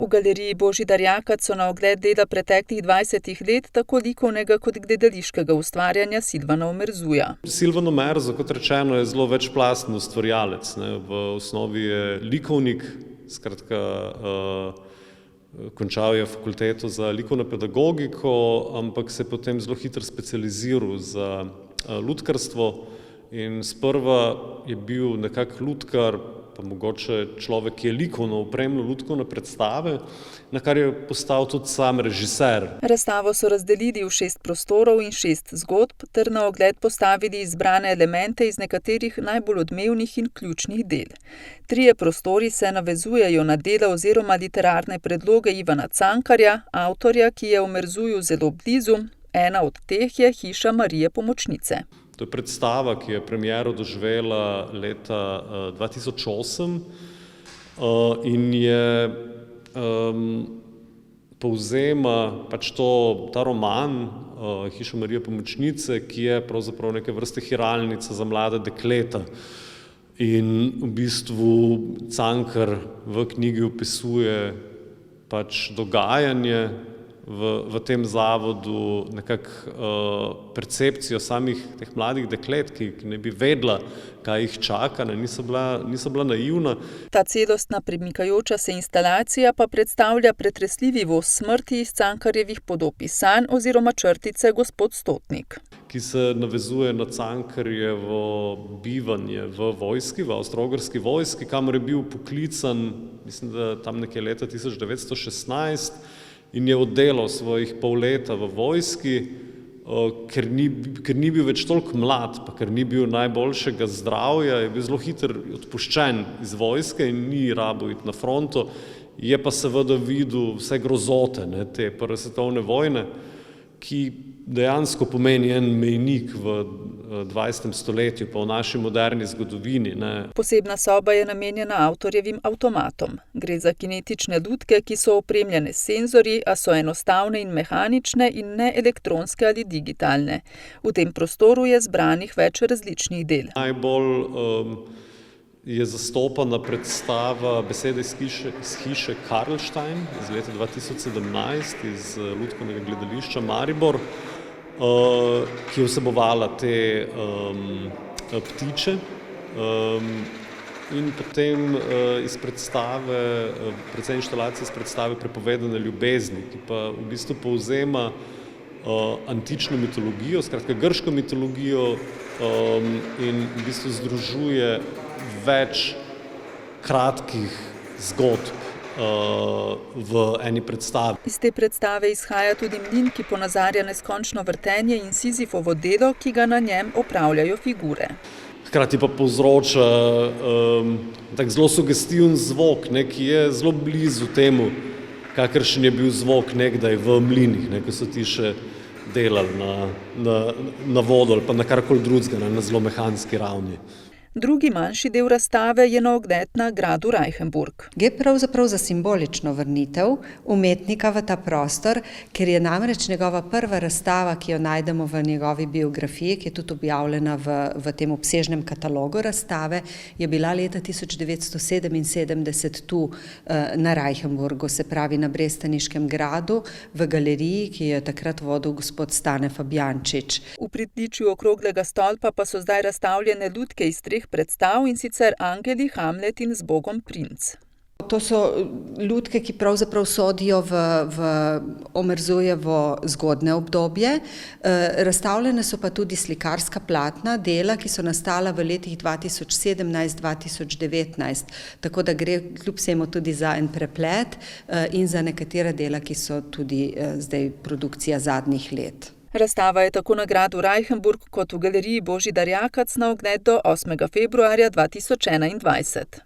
V galeriji Božidar Jakac so na ogled dela preteklih 20 let tako likovnega kot gledališkega ustvarjanja Silvana Omerzuja. Silvan Omerzu, kot rečeno, je zelo večplasten ustvarjalec. V osnovi je likovnik, skratka, končal je fakulteto za likovno pedagogiko, ampak se je potem zelo hitro specializiral za lutkarstvo in sprva je bil nekako lutkar, pa mogoče človek, ki je likovno opremljal lutkovne predstave, na kar je postal tudi sam režiser. Razstavo so razdelili v 6 prostorov in 6 zgodb ter na ogled postavili izbrane elemente iz nekaterih najbolj odmevnih in ključnih del. 3 prostori se navezujejo na dela oziroma literarne predloge Ivana Cankarja, avtorja, ki je Omerzuju zelo blizu. Ena od teh je Hiša Marije Pomočnice. To je predstava, ki je premiero doživela leta 2008 in je povzema ta roman Hiša Marije Pomočnice, ki je pravzaprav neke vrste hiralnica za mlada dekleta. In v bistvu Cankar v knjigi opisuje dogajanje v tem zavodu, nekako percepcijo samih teh mladih deklet, ki ne bi vedela, kaj jih čaka, niso bila naivna. Ta celostna premikajoča se instalacija pa predstavlja pretresljivi voz smrti iz Cankarjevih podobpisanj oziroma črtice Gospod Stotnik, ki se navezuje na Cankarjevo bivanje v vojski, v avstro-ogrski vojski, kamor je bil poklican, mislim, da tam nekje leta 1916, in je oddelal svojih pol leta v vojski, ker ni bil več toliko mlad, pa ker ni bil najboljšega zdravja, je bil zelo hitro odpuščen iz vojske in ni rabil iti na fronto, je pa seveda videl vse grozote te prve svetovne vojne, ki dejansko pomeni en mejnik v 20. stoletju, pa v naši moderni zgodovini. Posebna soba je namenjena avtorjevim avtomatom. Gre za kinetične lutke, ki so opremljene s senzorji, a so enostavne in mehanične in ne elektronske ali digitalne. V tem prostoru je zbranih več različnih del. Najbolj je zastopana predstava Besede iz hiše Karlštajn iz leta 2017 iz Lutkovnega gledališča Maribor, ki je vsebovala te ptiče, in potem iz predstave, predvsem inštalacije iz predstave Prepovedane ljubezni, ki pa v bistvu povzema antično mitologijo, skratka grško mitologijo, in v bistvu združuje več kratkih zgodb v eni predstavi. Iz te predstave izhaja tudi mlin, ki ponazarja neskončno vrtenje in Sizifovo delo, ki ga na njem opravljajo figure. Hkrati pa povzroča tak zelo sugestiven zvok, ki je zelo blizu temu, kakršen je bil zvok nekdaj v mlinih, ko so ti še delali na vodo ali pa na karkoli drugega, na zelo mehanski ravni. Drugi manjši del razstave je na ogled na gradu Reichenburg. Gre pravzaprav za simbolično vrnitev umetnika v ta prostor, ker je namreč njegova prva razstava, ki jo najdemo v njegovi biografiji, ki je tudi objavljena v tem obsežnem katalogu razstave, je bila leta 1977 tu na Reichenburgu, se pravi na Brestaniškem gradu, v galeriji, ki je takrat vodil gospod Stane Fabjančič. V pritličju okroglega stolpa pa so zdaj razstavljene lutke iz 3 predstav, in sicer Angeli, Hamlet in Zbogom princ. To so lutke, ki pravzaprav sodijo v Omerzujevo zgodnje obdobje. Razstavljene so pa tudi slikarska platna dela, ki so nastala v letih 2017-2019, tako da gre kljub vsemu tudi za en preplet in za nekatera dela, ki so tudi zdaj produkcija zadnjih let. Razstava je tako na gradu Reichenburg kot v galeriji Božidar Jakac na ogled do 8. februarja 2021.